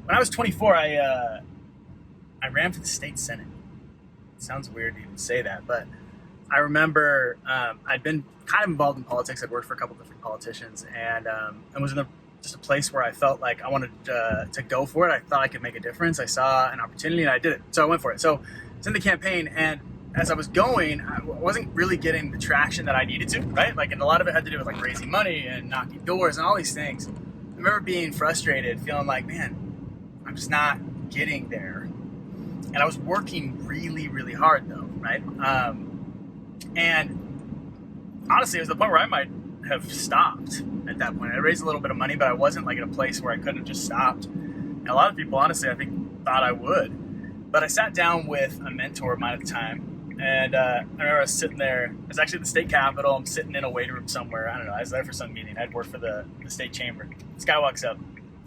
When I was 24, I ran for the state senate. It sounds weird to even say that, but I remember I'd been kind of involved in politics. I'd worked for a couple different politicians, and was in just a place where I felt like I wanted to go for it. I thought I could make a difference. I saw an opportunity, and I did it. So I went for it. So it's in the campaign, and as I was going, I wasn't really getting the traction that I needed to, right? Like, and a lot of it had to do with like raising money and knocking doors and all these things. I remember being frustrated, feeling like, man, I'm just not getting there. And I was working really, really hard though, right? And honestly, it was the point where I might have stopped at that point. I raised a little bit of money, but I wasn't like in a place where I couldn't have just stopped. And a lot of people, honestly, I think thought I would. But I sat down with a mentor of mine at the time, and I remember I was sitting there. It was actually the state capitol. I'm sitting in a waiting room somewhere. I don't know. I was there for some meeting. I'd worked for the state chamber. This guy walks up,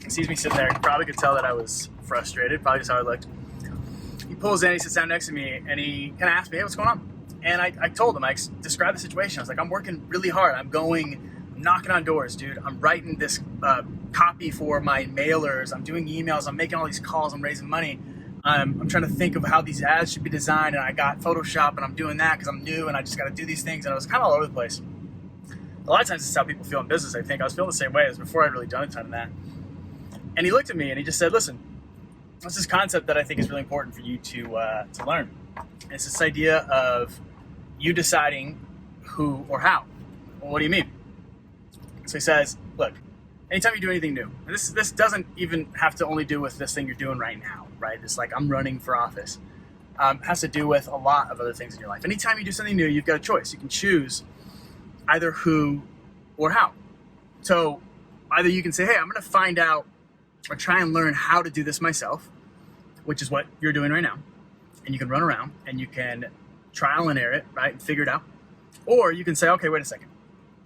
sees me sitting there. He probably could tell that I was frustrated, probably just how I looked. He pulls in, he sits down next to me, and he kind of asked me, hey, what's going on? And I told him, I described the situation. I was like, I'm working really hard. I'm knocking on doors, dude. I'm writing this copy for my mailers. I'm doing emails. I'm making all these calls. I'm raising money. I'm trying to think of how these ads should be designed, and I got Photoshop, and I'm doing that because I'm new, and I just got to do these things. And I was kind of all over the place. A lot of times this is how people feel in business, I think. I was feeling the same way as before I'd really done a ton of that. And he looked at me, and he just said, listen, there's this concept that I think is really important for you to learn. And it's this idea of you deciding who or how. Well, what do you mean? So he says, look, anytime you do anything new, and this doesn't even have to only do with this thing you're doing right now, right? It's like I'm running for office. It has to do with a lot of other things in your life. Anytime you do something new, you've got a choice. You can choose either who or how. So either you can say, hey, I'm going to find out or try and learn how to do this myself, which is what you're doing right now. And you can run around and you can trial and error it, right? And figure it out. Or you can say, okay, wait a second.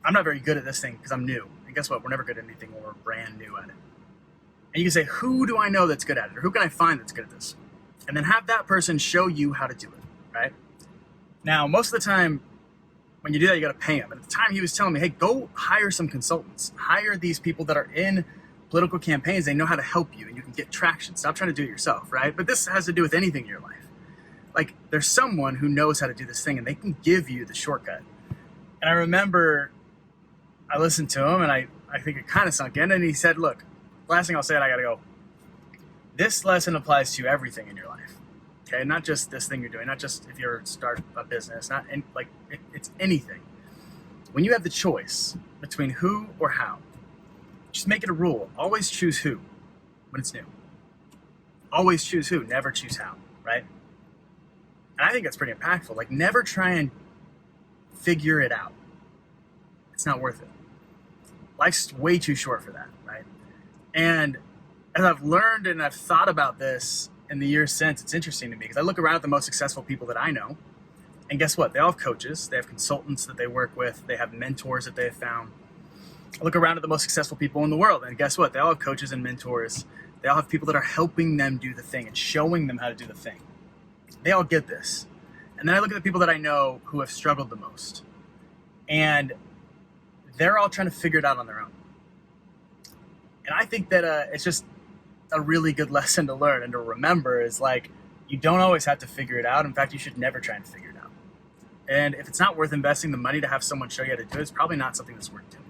I'm not very good at this thing because I'm new. And guess what? We're never good at anything when we're brand new at it. And you can say, who do I know that's good at it? Or who can I find that's good at this? And then have that person show you how to do it, right? Now, most of the time, when you do that, you got to pay them. And at the time, he was telling me, hey, go hire some consultants. Hire these people that are in political campaigns. They know how to help you, and you can get traction. Stop trying to do it yourself, right? But this has to do with anything in your life. Like, there's someone who knows how to do this thing, and they can give you the shortcut. And I remember I listened to him, and I think it kind of sunk in, and he said, look, last thing I'll say, and I got to go. This lesson applies to everything in your life, okay? Not just this thing you're doing, not just if you're start a business, it's anything. When you have the choice between who or how, just make it a rule. Always choose who when it's new. Always choose who, never choose how, right? And I think that's pretty impactful. Like, never try and figure it out. It's not worth it. Life's way too short for that, right? And as I've learned and I've thought about this in the years since, it's interesting to me because I look around at the most successful people that I know, and guess what? They all have coaches. They have consultants that they work with. They have mentors that they have found. I look around at the most successful people in the world, and guess what? They all have coaches and mentors. They all have people that are helping them do the thing and showing them how to do the thing. They all get this. And then I look at the people that I know who have struggled the most, and they're all trying to figure it out on their own. And I think that it's just a really good lesson to learn and to remember is like, you don't always have to figure it out. In fact, you should never try and figure it out. And if it's not worth investing the money to have someone show you how to do it, it's probably not something that's worth doing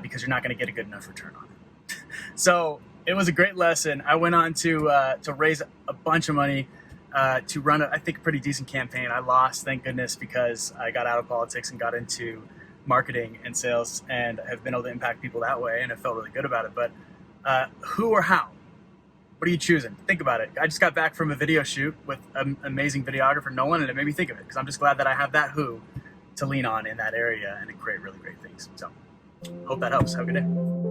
because you're not going to get a good enough return on it. So it was a great lesson. I went on to raise a bunch of money to run, I think, a pretty decent campaign. I lost, thank goodness, because I got out of politics and got into marketing and sales and have been able to impact people that way, and I felt really good about it. But who or how? What are you choosing? Think about it. I just got back from a video shoot with an amazing videographer, Nolan, and it made me think of it because I'm just glad that I have that who to lean on in that area and to create really great things. So hope that helps. Have a good day.